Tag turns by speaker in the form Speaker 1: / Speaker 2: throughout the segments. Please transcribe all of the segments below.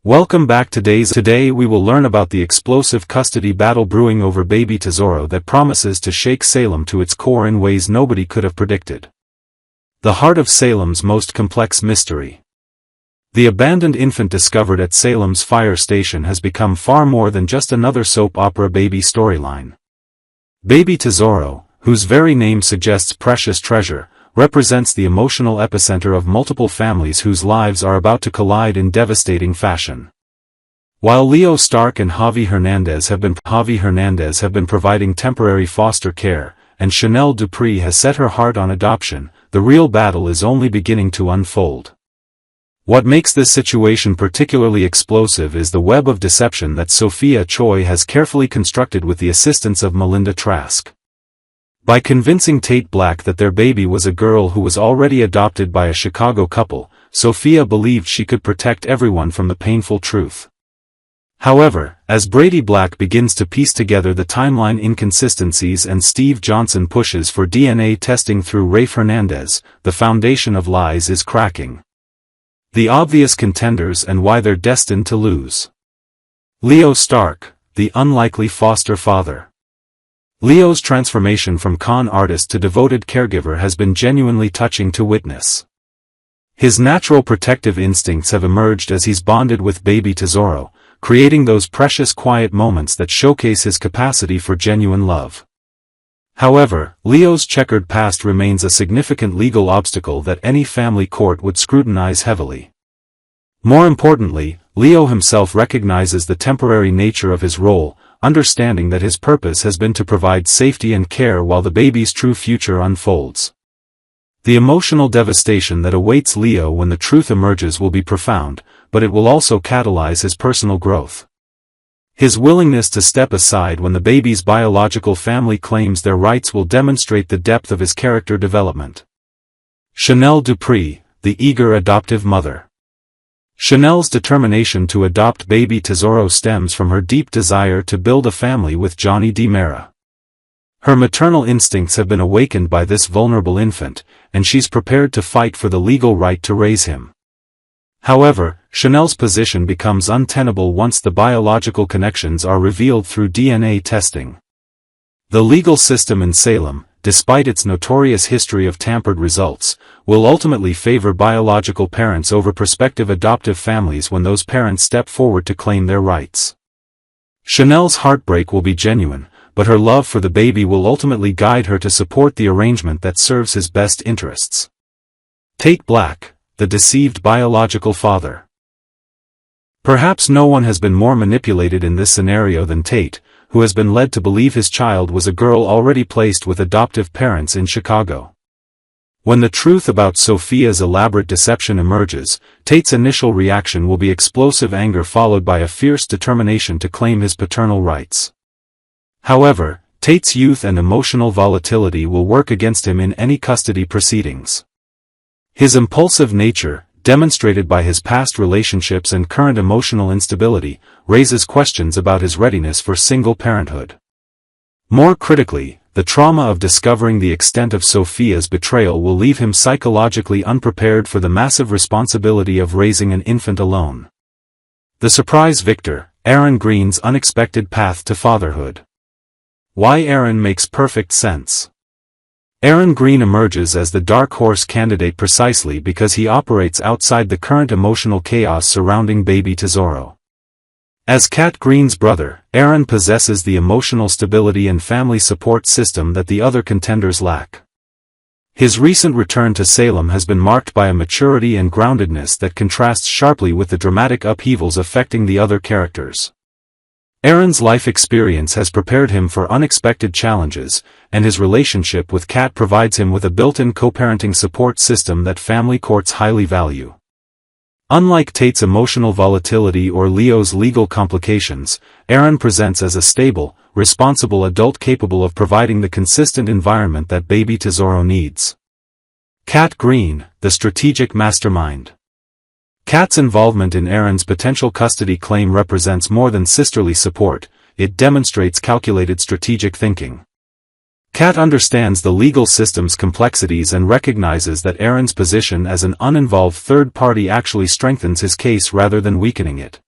Speaker 1: Welcome back. Today we will learn about the explosive custody battle brewing over baby Tesoro that promises to shake Salem to its core in ways nobody could have predicted. The heart of Salem's most complex mystery. The abandoned infant discovered at Salem's fire station has become far more than just another soap opera baby storyline. Baby Tesoro, whose very name suggests precious treasure, represents the emotional epicenter of multiple families whose lives are about to collide in devastating fashion. While Leo Stark and Javi Hernandez have been providing temporary foster care, and Chanel Dupree has set her heart on adoption, the real battle is only beginning to unfold. What makes this situation particularly explosive is the web of deception that Sophia Choi has carefully constructed with the assistance of Melinda Trask. By convincing Tate Black that their baby was a girl who was already adopted by a Chicago couple, Sophia believed she could protect everyone from the painful truth. However, as Brady Black begins to piece together the timeline inconsistencies and Steve Johnson pushes for DNA testing through Rafe Hernandez, the foundation of lies is cracking. The obvious contenders and why they're destined to lose. Leo Stark, the unlikely foster father. Leo's transformation from con artist to devoted caregiver has been genuinely touching to witness. His natural protective instincts have emerged as he's bonded with baby Tesoro, creating those precious quiet moments that showcase his capacity for genuine love. However, Leo's checkered past remains a significant legal obstacle that any family court would scrutinize heavily. More importantly, Leo himself recognizes the temporary nature of his role, understanding that his purpose has been to provide safety and care while the baby's true future unfolds. The emotional devastation that awaits Leo when the truth emerges will be profound, but it will also catalyze his personal growth. His willingness to step aside when the baby's biological family claims their rights will demonstrate the depth of his character development. Chanel Dupree, the eager adoptive mother. Chanel's determination to adopt baby Tesoro stems from her deep desire to build a family with Johnny DiMera. Her maternal instincts have been awakened by this vulnerable infant, and she's prepared to fight for the legal right to raise him. However, Chanel's position becomes untenable once the biological connections are revealed through DNA testing. The legal system in Salem, despite its notorious history of tampered results, will ultimately favor biological parents over prospective adoptive families when those parents step forward to claim their rights. Chanel's heartbreak will be genuine, but her love for the baby will ultimately guide her to support the arrangement that serves his best interests. Tate Black, the deceived biological father. Perhaps no one has been more manipulated in this scenario than Tate, who has been led to believe his child was a girl already placed with adoptive parents in Chicago. When the truth about Sophia's elaborate deception emerges, Tate's initial reaction will be explosive anger followed by a fierce determination to claim his paternal rights. However, Tate's youth and emotional volatility will work against him in any custody proceedings. His impulsive nature, demonstrated by his past relationships and current emotional instability, raises questions about his readiness for single parenthood. More critically, the trauma of discovering the extent of Sophia's betrayal will leave him psychologically unprepared for the massive responsibility of raising an infant alone. The surprise victor, Aaron Green's unexpected path to fatherhood. Why Aaron makes perfect sense. Aaron Green emerges as the dark horse candidate precisely because he operates outside the current emotional chaos surrounding baby Tesoro. As Kat Green's brother, Aaron possesses the emotional stability and family support system that the other contenders lack. His recent return to Salem has been marked by a maturity and groundedness that contrasts sharply with the dramatic upheavals affecting the other characters. Aaron's life experience has prepared him for unexpected challenges, and his relationship with Kat provides him with a built-in co-parenting support system that family courts highly value. Unlike Tate's emotional volatility or Leo's legal complications, Aaron presents as a stable, responsible adult capable of providing the consistent environment that baby Tesoro needs. Kat Green, the strategic mastermind. Kat's involvement in Aaron's potential custody claim represents more than sisterly support, it demonstrates calculated strategic thinking. Kat understands the legal system's complexities and recognizes that Aaron's position as an uninvolved third party actually strengthens his case rather than weakening it.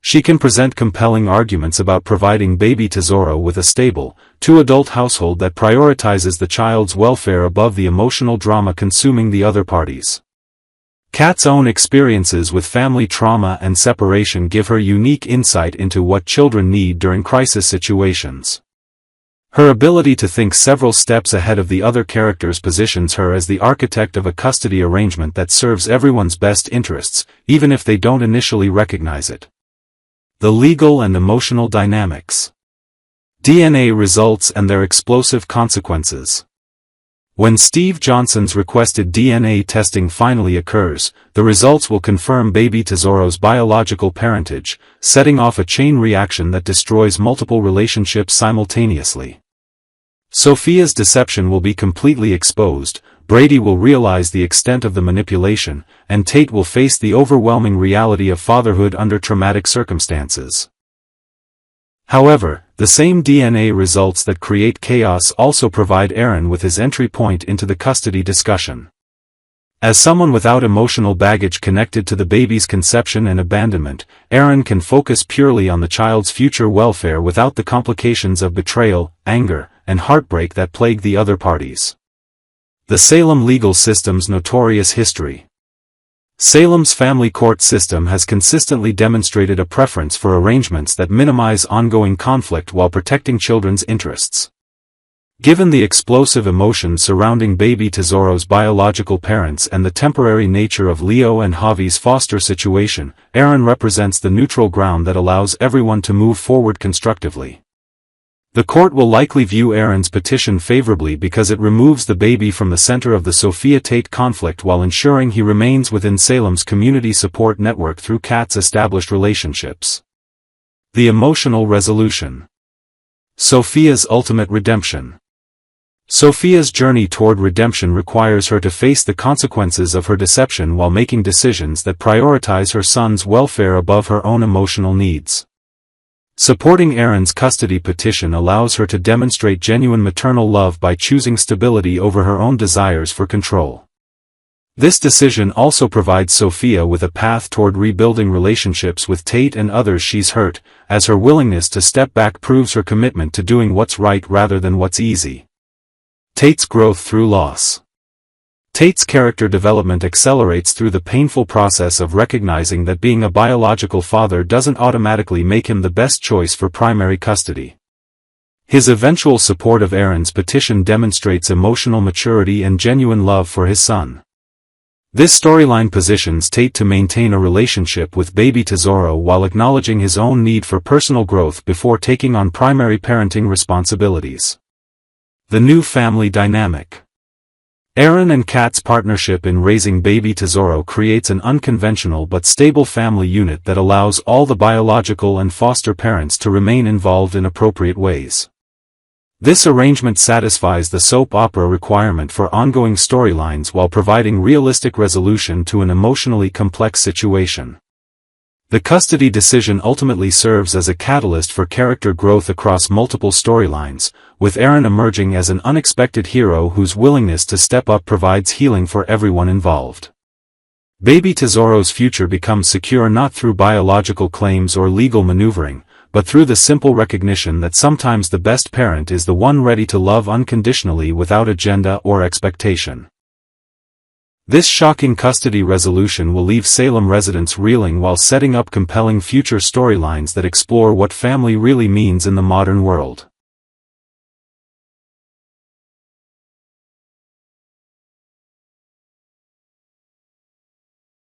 Speaker 1: She can present compelling arguments about providing baby Tesoro with a stable, two-adult household that prioritizes the child's welfare above the emotional drama consuming the other parties. Kat's own experiences with family trauma and separation give her unique insight into what children need during crisis situations. Her ability to think several steps ahead of the other characters positions her as the architect of a custody arrangement that serves everyone's best interests, even if they don't initially recognize it. The legal and emotional dynamics. DNA results and their explosive consequences. When Steve Johnson's requested DNA testing finally occurs, the results will confirm baby Tesoro's biological parentage, setting off a chain reaction that destroys multiple relationships simultaneously. Sophia's deception will be completely exposed, Brady will realize the extent of the manipulation, and Tate will face the overwhelming reality of fatherhood under traumatic circumstances. However, the same DNA results that create chaos also provide Aaron with his entry point into the custody discussion. As someone without emotional baggage connected to the baby's conception and abandonment, Aaron can focus purely on the child's future welfare without the complications of betrayal, anger, and heartbreak that plague the other parties. The Salem legal system's notorious history. Salem's family court system has consistently demonstrated a preference for arrangements that minimize ongoing conflict while protecting children's interests. Given the explosive emotions surrounding baby Tesoro's biological parents and the temporary nature of Leo and Javi's foster situation, Aaron represents the neutral ground that allows everyone to move forward constructively. The court will likely view Aaron's petition favorably because it removes the baby from the center of the Sophia-Tate conflict while ensuring he remains within Salem's community support network through Kat's established relationships. The emotional resolution. Sophia's ultimate redemption. Sophia's journey toward redemption requires her to face the consequences of her deception while making decisions that prioritize her son's welfare above her own emotional needs. Supporting Aaron's custody petition allows her to demonstrate genuine maternal love by choosing stability over her own desires for control. This decision also provides Sophia with a path toward rebuilding relationships with Tate and others she's hurt, as her willingness to step back proves her commitment to doing what's right rather than what's easy. Tate's growth through loss. Tate's character development accelerates through the painful process of recognizing that being a biological father doesn't automatically make him the best choice for primary custody. His eventual support of Aaron's petition demonstrates emotional maturity and genuine love for his son. This storyline positions Tate to maintain a relationship with baby Tesoro while acknowledging his own need for personal growth before taking on primary parenting responsibilities. The new family dynamic. Aaron and Kat's partnership in raising baby Tesoro creates an unconventional but stable family unit that allows all the biological and foster parents to remain involved in appropriate ways. This arrangement satisfies the soap opera requirement for ongoing storylines while providing realistic resolution to an emotionally complex situation. The custody decision ultimately serves as a catalyst for character growth across multiple storylines, with Aaron emerging as an unexpected hero whose willingness to step up provides healing for everyone involved. Baby Tesoro's future becomes secure not through biological claims or legal maneuvering, but through the simple recognition that sometimes the best parent is the one ready to love unconditionally without agenda or expectation. This shocking custody resolution will leave Salem residents reeling while setting up compelling future storylines that explore what family really means in the modern world.